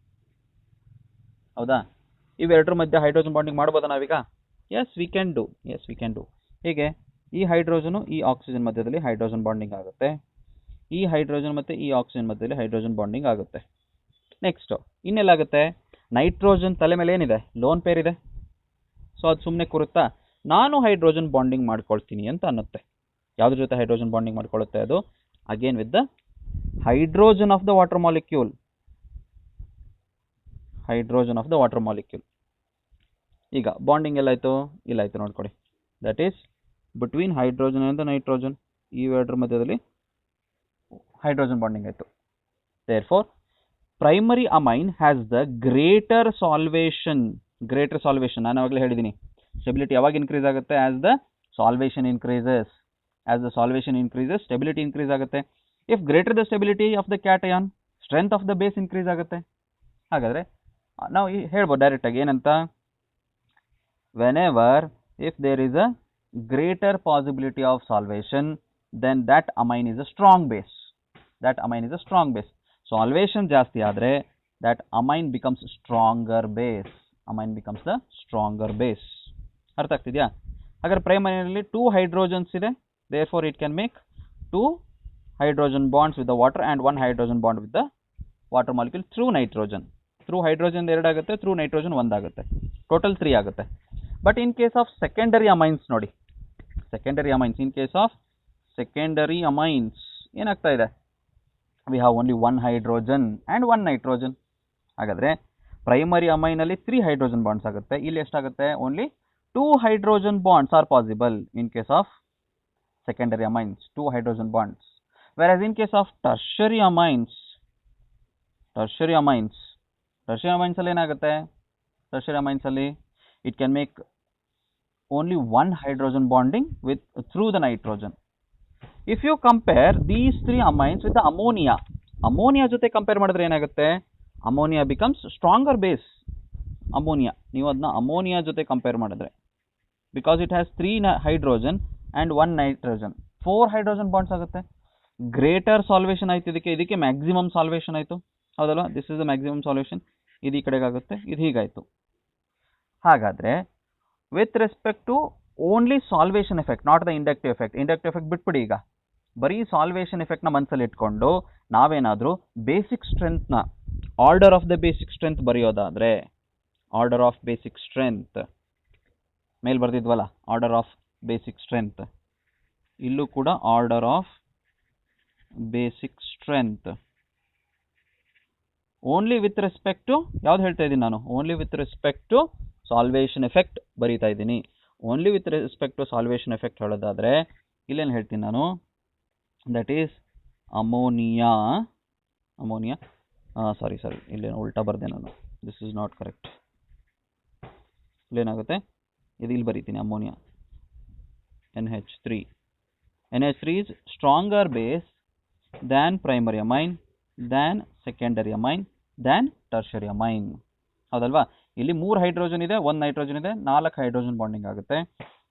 ಹೌದಾ? ಇವೆರಡರ ಮಧ್ಯೆ ಹೈಡ್ರೋಜನ್ ಬಾಂಡಿಂಗ್ ಮಾಡ್ಬೋದಾ ನಾವೀಗ? Yes we can do. ಹೀಗೆ ಈ ಹೈಡ್ರೋಜನು ಈ ಆಕ್ಸಿಜನ್ ಮಧ್ಯದಲ್ಲಿ ಹೈಡ್ರೋಜನ್ ಬಾಂಡಿಂಗ್ ಆಗುತ್ತೆ. ಈ ಹೈಡ್ರೋಜನ್ ಮತ್ತು ಈ ಆಕ್ಸಿಜನ್ ಮಧ್ಯದಲ್ಲಿ ಹೈಡ್ರೋಜನ್ ಬಾಂಡಿಂಗ್ ಆಗುತ್ತೆ. ನೆಕ್ಸ್ಟ್ ಇನ್ನೆಲ್ಲಾಗುತ್ತೆ? ನೈಟ್ರೋಜನ್ ತಲೆ ಮೇಲೆ ಏನಿದೆ? ಲೋನ್ ಪೇರ್ ಇದೆ. ಸೊ ಅದು ಸುಮ್ಮನೆ ಕೂರುತ್ತಾ? ನಾನು ಹೈಡ್ರೋಜನ್ ಬಾಂಡಿಂಗ್ ಮಾಡ್ಕೊಳ್ತೀನಿ ಅಂತ ಅನ್ನುತ್ತೆ. ಯಾವುದ್ರ ಜೊತೆ ಹೈಡ್ರೋಜನ್ ಬಾಂಡಿಂಗ್ ಮಾಡ್ಕೊಳ್ಳುತ್ತೆ ಅದು? Again with the hydrogen of the water molecule. ಈಗ ಬಾಂಡಿಂಗ್ ಎಲ್ಲಾಯಿತು? ಇಲ್ಲಾಯಿತು ನೋಡ್ಕೊಳ್ಳಿ. That is between hydrogen and the nitrogen. ಇವೆರಡರ ಮಧ್ಯದಲ್ಲಿ ಹೈಡ್ರೋಜನ್ ಬಾಂಡಿಂಗ್ ಆಯಿತು. Therefore primary amine has the greater solvation. ನಾನು ಅವಾಗಲೇ ಹೇಳಿದ್ದೀನಿ, ಸ್ಟೆಬಿಲಿಟಿ ಯಾವಾಗ ಇನ್ಕ್ರೀಸ್ ಆಗುತ್ತೆ? As the solvation increases stability increase ಆಗುತ್ತೆ. If greater the stability of the cation, strength of the base increase ಆಗುತ್ತೆ. ಹಾಗಾದರೆ ನಾವು ಹೇಳ್ಬೋದು ಡೈರೆಕ್ಟಾಗಿ ಏನಂತ? Whenever if there is a greater possibility of solvation, then that amine is a strong base. Solvation ಜಾಸ್ತಿ ಆದರೆ that amine becomes stronger base. ಅರ್ಥ ಆಗ್ತಿದೆಯಾ? ಹಾಗಾದ್ರೆ ಪ್ರೈಮರಿಯಲ್ಲಿ 2 ಹೈಡ್ರೋಜನ್ಸ್ ಇದೆ. therefore it can make 2 hydrogen bonds with the water and 1 hydrogen bond with the water molecule through nitrogen. Through hydrogen 2 ಆಗುತ್ತೆ, through nitrogen 1 ಆಗುತ್ತೆ. Total 3 ಆಗುತ್ತೆ. But in case of secondary amines ನೋಡಿ, secondary amines ಏನಾಗ್ತಾ ಇದೆ? we have only 1 hydrogen and 1 nitrogen. ಹಾಗಾದರೆ primary ಅಮೈನಲ್ಲಿ 3 hydrogen bonds ಆಗುತ್ತೆ. ಇಲ್ಲಿ ಎಷ್ಟಾಗುತ್ತೆ? Only 2 hydrogen bonds are possible in case of secondary amines, 2 hydrogen bonds. Whereas in case of tertiary amines ಅಲ್ಲಿ ಏನಾಗುತ್ತೆ? tertiary amines ಅಲ್ಲಿ it can make only 1 hydrogen bonding through the nitrogen. If you compare these 3 amines with the ammonia ಜೊತೆ compare ಮಾಡಿದ್ರೆ ಏನಾಗುತ್ತೆ? ammonia becomes stronger base. ನೀವು ಅದನ್ನ ammonia ಜೊತೆ compare ಮಾಡಿದ್ರೆ, because it has 3 hydrogen and 1 nitrogen, 4 hydrogen bonds ಆಗುತ್ತೆ. Greater solvation ಆಯ್ತು, ಇದಕ್ಕೆ ಮ್ಯಾಕ್ಸಿಮಮ್ ಸಾಲ್ವೇಷನ್ ಆಯಿತು. ಹೌದಲ್ವಾ? This is the maximum solvation. ಇದು ಈ ಕಡೆಗಾಗುತ್ತೆ, ಇದು ಹೀಗಾಯಿತು. ಹಾಗಾದರೆ with respect to only solvation effect, not the inductive effect ಬಿಟ್ಬಿಡಿ. ಈಗ ಬರೀ ಸಾಲ್ವೇಷನ್ ಎಫೆಕ್ಟ್ನ ಮನಸ್ಸಲ್ಲಿ ಇಟ್ಕೊಂಡು ನಾವೇನಾದರೂ ಬೇಸಿಕ್ ಸ್ಟ್ರೆಂತ್ನ, order of the basic strength ಬರೆಯೋದಾದರೆ, ಆರ್ಡರ್ ಆಫ್ ಬೇಸಿಕ್ ಸ್ಟ್ರೆಂತ್ ಮೇಲೆ ಬರ್ದಿದ್ವಲ್ಲ, ಆರ್ಡರ್ ಆಫ್ ಬೇಸಿಕ್ ಸ್ಟ್ರೆಂತ್. ಇಲ್ಲೂ ಕೂಡ order of basic strength only with respect to ಯಾವ್ದು ಹೇಳ್ತಾ ಇದ್ದೀನಿ ನಾನು? Only with respect to solvation effect ಬರೀತಾ ಇದ್ದೀನಿ. Only with respect to solvation effect ಹೇಳೋದಾದರೆ ಇಲ್ಲೇನು ಹೇಳ್ತೀನಿ ನಾನು? That is ammonia. ಸಾರಿ ಇಲ್ಲೇನು ಉಲ್ಟಾ ಬರ್ದೆ ನಾನು. This is not correct. ಇಲ್ಲೇನಾಗುತ್ತೆ? ಇದು ಇಲ್ಲಿ ಬರೀತೀನಿ, ammonia NH3. NH3 is stronger base than primary amine, than secondary amine, than tertiary amine. ಹೌದಲ್ವಾ? ಇಲ್ಲಿ 3 ಹೈಡ್ರೋಜನ್ ಇದೆ, 1 ನೈಟ್ರೋಜನ್ ಇದೆ, 4 ಹೈಡ್ರೋಜನ್ ಬಾಂಡಿಂಗ್ ಆಗುತ್ತೆ.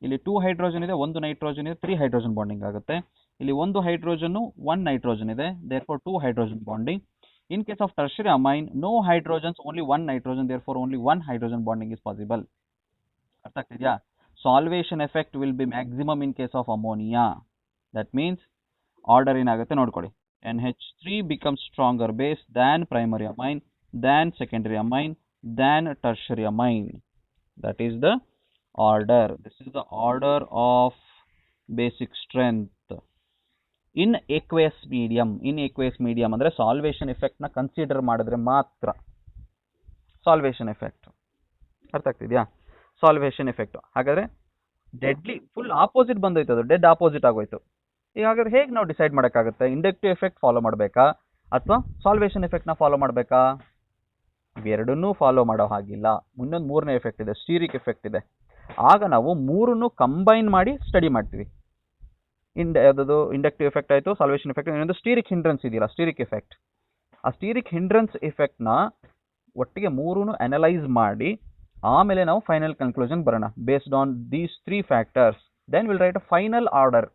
ಇಲ್ಲಿ 2 ಹೈಡ್ರೋಜನ್ ಇದೆ, 1 ನೈಟ್ರೋಜನ್ ಇದೆ, 3 ಹೈಡ್ರೋಜನ್ ಬಾಂಡಿಂಗ್ ಆಗುತ್ತೆ. ಇಲ್ಲಿ 1 ಹೈಡ್ರೋಜನ್ 1 ನೈಟ್ರೋಜನ್ ಇದೆ, therefore 2 hydrogen bonding. In case of tertiary amine, no hydrogens, only 1 nitrogen, therefore only 1 hydrogen bonding is possible. ಅರ್ಥ ಆಗ್ತಿದೆಯಾ? Solvation effect will be maximum in case of ammonia. That means order ಏನಾಗುತ್ತೆ ನೋಡ್ಕೊಳ್ಳಿ. NH3 becomes stronger base than primary amine, than secondary amine, than tertiary amine. That is the order. This is the order of basic strength in aqueous medium. ಅಂದರೆ solvation ಎಫೆಕ್ಟ್ನ consider ಮಾಡಿದ್ರೆ ಮಾತ್ರ solvation effect. ಅರ್ಥ ಆಗ್ತಿದೆಯಾ? Solvation effect. ಹಾಗಾದರೆ deadly full opposite ಬಂದೋಯ್ತು, ಅದು dead opposite ಆಗೋಯ್ತು. ಈಗ ಹಾಗಾದ್ರೆ ಹೇಗೆ ನಾವು ಡಿಸೈಡ್ ಮಾಡೋಕ್ಕಾಗುತ್ತೆ? ಇಂಡಕ್ಟಿವ್ ಎಫೆಕ್ಟ್ ಫಾಲೋ ಮಾಡಬೇಕಾ ಅಥವಾ ಸಾಲ್ವೇಷನ್ ಎಫೆಕ್ಟ್ನ ಫಾಲೋ ಮಾಡಬೇಕಾ? ಇವೆರಡನ್ನೂ ಫಾಲೋ ಮಾಡೋ ಹಾಗಿಲ್ಲ. ಮುಂದೊಂದು 3ನೇ ಎಫೆಕ್ಟ್ ಇದೆ, ಸ್ಟೀರಿಕ್ ಎಫೆಕ್ಟ್ ಇದೆ. ಆಗ ನಾವು 3ನ್ನು ಕಂಬೈನ್ ಮಾಡಿ ಸ್ಟಡಿ ಮಾಡ್ತೀವಿ. ಯಾವುದದು? ಇಂಡಕ್ಟಿವ್ ಎಫೆಕ್ಟ್ ಆಯಿತು, ಸಾಲ್ವೇಷನ್ ಎಫೆಕ್ಟ್, ಇನ್ನೊಂದು ಸ್ಟೀರಿಕ್ ಹಿಂಡ್ರೆನ್ಸ್ ಇದೆಯಲ್ಲ, ಸ್ಟೀರಿಕ್ ಎಫೆಕ್ಟ್. ಆ ಸ್ಟೀರಿಕ್ ಹಿಂಡ್ರೆನ್ಸ್ ಎಫೆಕ್ಟ್ನ ಒಟ್ಟಿಗೆ ಮೂರೂ ಅನಲೈಸ್ ಮಾಡಿ ಆಮೇಲೆ ನಾವು ಫೈನಲ್ ಕನ್ಕ್ಲೂಷನ್ ಬರೋಣ. Based on these 3 factors then will write a final order.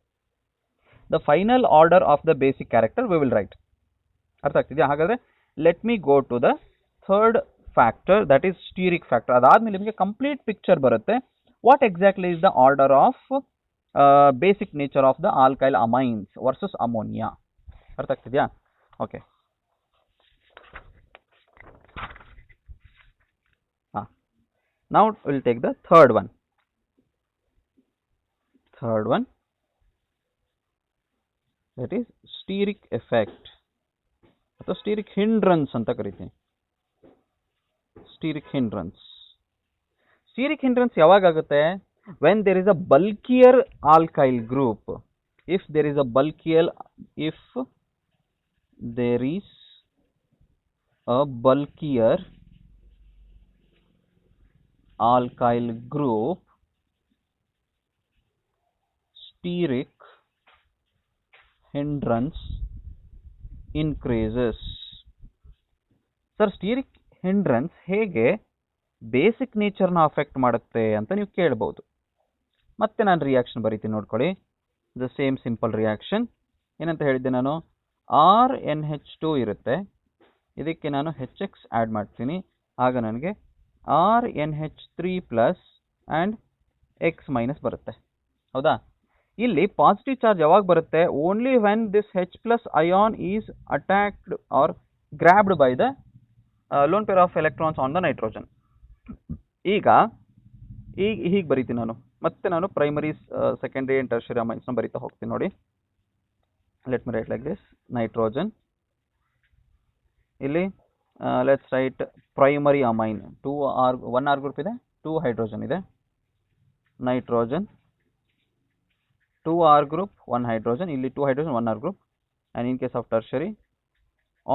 The final order of the basic character we will write. ಅರ್ಥ ಆಗ್ತಿದೆಯಾ? ಹಾಗಾದರೆ let me go to the third factor, that is steric factor. ಅದಾದ್ಮೇಲೆ ನಿಮಗೆ complete picture ಬರುತ್ತೆ. What exactly is the order of basic nature of the alkyl amines versus ammonia. ಅರ್ಥ ಆಗ್ತಿದೆಯಾ? Okay. Now we'll take the third one. That is steric effect ಅಥವಾ steric hindrance ಅಂತ ಕರಿತೀವಿ. Stearic hindrance ಯಾವಾಗ ಆಗುತ್ತೆ? when there is a bulkier alkyl group. If there is a bulkier alkyl group, steric hindrance increases. Sir, steric hindrance ಹೇಗೆ basic ನೇಚರ್ನ affect ಮಾಡುತ್ತೆ ಅಂತ ನೀವು ಕೇಳ್ಬೋದು. ಮತ್ತೆ ನಾನು ರಿಯಾಕ್ಷನ್ ಬರೀತೀನಿ ನೋಡ್ಕೊಳ್ಳಿ. The same simple reaction. ಏನಂತ ಹೇಳಿದ್ದೆ ನಾನು? RNH2 ಇರುತ್ತೆ, ಇದಕ್ಕೆ ನಾನು HX ಆ್ಯಡ್ ಮಾಡ್ತೀನಿ. ಆಗ ನನಗೆ RNH3 plus and X minus ಬರುತ್ತೆ. ಹೌದಾ? ಇಲ್ಲಿ ಪಾಸಿಟಿವ್ ಚಾರ್ಜ್ ಯಾವಾಗ ಬರುತ್ತೆ? Only when this H plus ion is attacked or grabbed by the lone pair of electrons on the nitrogen. ಈಗ ಹೀಗೆ ಬರೀತೀನಿ ನಾನು. ಮತ್ತೆ ನಾನು ಪ್ರೈಮರಿ, ಸೆಕೆಂಡರಿ ಆ್ಯಂಡ್ ಟರ್ಷರಿ ಅಮೈನ್ಸ್ನ ಬರೀತಾ ಹೋಗ್ತೀನಿ ನೋಡಿ. Let me write like this. Nitrogen, ಇಲ್ಲಿ let's write primary amine 1 R group ಇದೆ, 2 ಹೈಡ್ರೋಜನ್ ಇದೆ. ನೈಟ್ರೋಜನ್ 2 R ಗ್ರೂಪ್ 1 ಹೈಡ್ರೋಜನ್, ಇಲ್ಲಿ 2 hydrogen 1 R group. And in case of tertiary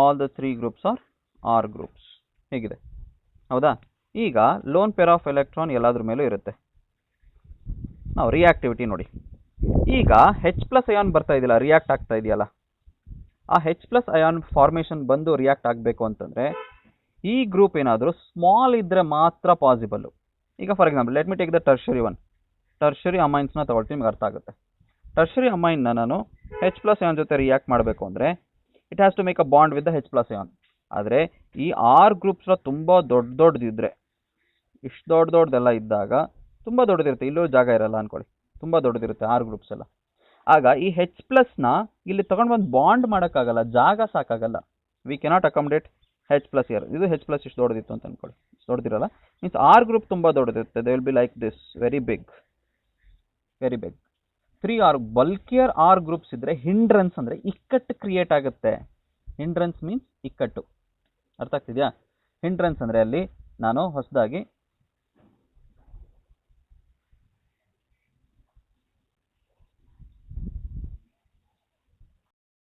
all the 3 groups R R groups. ಹೇಗಿದೆ? ಹೌದಾ? ಈಗ loan pair of electron ಎಲ್ಲಾದ್ರ ಮೇಲೂ ಇರುತ್ತೆ. ನಾವು ರಿಯಾಕ್ಟಿವಿಟಿ ನೋಡಿ. ಈಗ H ಪ್ಲಸ್ ಅಯಾನ್ ಬರ್ತಾ ಇದೆಯಲ್ಲ, ರಿಯಾಕ್ಟ್ ಆಗ್ತಾ ಇದೆಯಲ್ಲ, ಆ H ಪ್ಲಸ್ ಅಯಾನ್ ಫಾರ್ಮೇಷನ್ ಬಂದು ರಿಯಾಕ್ಟ್ ಆಗಬೇಕು ಅಂತಂದರೆ ಈ ಗ್ರೂಪ್ ಏನಾದರೂ ಸ್ಮಾಲ್ ಇದ್ದರೆ ಮಾತ್ರ ಪಾಸಿಬಲ್ಲು. ಈಗ for example let me take the tertiary ಅಮೈನ್ಸ್ನ ತಗೊಳ್ತೀನಿ, ನಿಮ್ಗೆ ಅರ್ಥ ಆಗುತ್ತೆ. ಟರ್ಷರಿ ಅಮೈನ್ನ ನಾನು H ಪ್ಲಸ್ ಅಯಾನ್ ಜೊತೆ ರಿಯಾಕ್ಟ್ ಮಾಡಬೇಕು ಅಂದರೆ it has to make a bond with the H plus ion. ಆದರೆ ಈ R ಗ್ರೂಪ್ಸ್ನ ತುಂಬ ದೊಡ್ಡದಿದ್ದರೆ, ಇಷ್ಟು ದೊಡ್ಡದೆಲ್ಲ ಇದ್ದಾಗ ತುಂಬ ದೊಡ್ಡದಿರುತ್ತೆ, ಇಲ್ಲೂ ಜಾಗ ಇರಲ್ಲ ಅಂದ್ಕೊಳ್ಳಿ, ತುಂಬ ದೊಡ್ಡದಿರುತ್ತೆ R ಗ್ರೂಪ್ಸ್ ಎಲ್ಲ. ಆಗ ಈ H ಪ್ಲಸ್ನ ಇಲ್ಲಿ ತೊಗೊಂಡು ಬಂದು ಬಾಂಡ್ ಮಾಡೋಕ್ಕಾಗಲ್ಲ, ಜಾಗ ಸಾಕಾಗಲ್ಲ. We cannot accommodate H plus here. ಇದು H ಪ್ಲಸ್ ಇಷ್ಟು ದೊಡ್ಡದಿತ್ತು ಅಂತ ಅಂದ್ಕೊಳ್ಳಿ, ದೊಡ್ಡದಿರಲ್ಲ. ಮೀನ್ಸ್ R ಗ್ರೂಪ್ ತುಂಬ ದೊಡ್ಡದಿರುತ್ತೆ. They will be like this, very big. 3 R bulkier R groups ಇದ್ದರೆ ಹಿಂಡ್ರನ್ಸ್ ಅಂದರೆ ಇಕ್ಕಟ್ಟು ಕ್ರಿಯೇಟ್ ಆಗುತ್ತೆ. ಹಿಂಡ್ರನ್ಸ್ ಮೀನ್ಸ್ ಇಕ್ಕಟ್ಟು. ಅರ್ಥ ಆಗ್ತಿದೆಯಾ? ಹಿಂಡ್ರನ್ಸ್ ಅಂದರೆ ಅಲ್ಲಿ ನಾನು ಹೊಸದಾಗಿ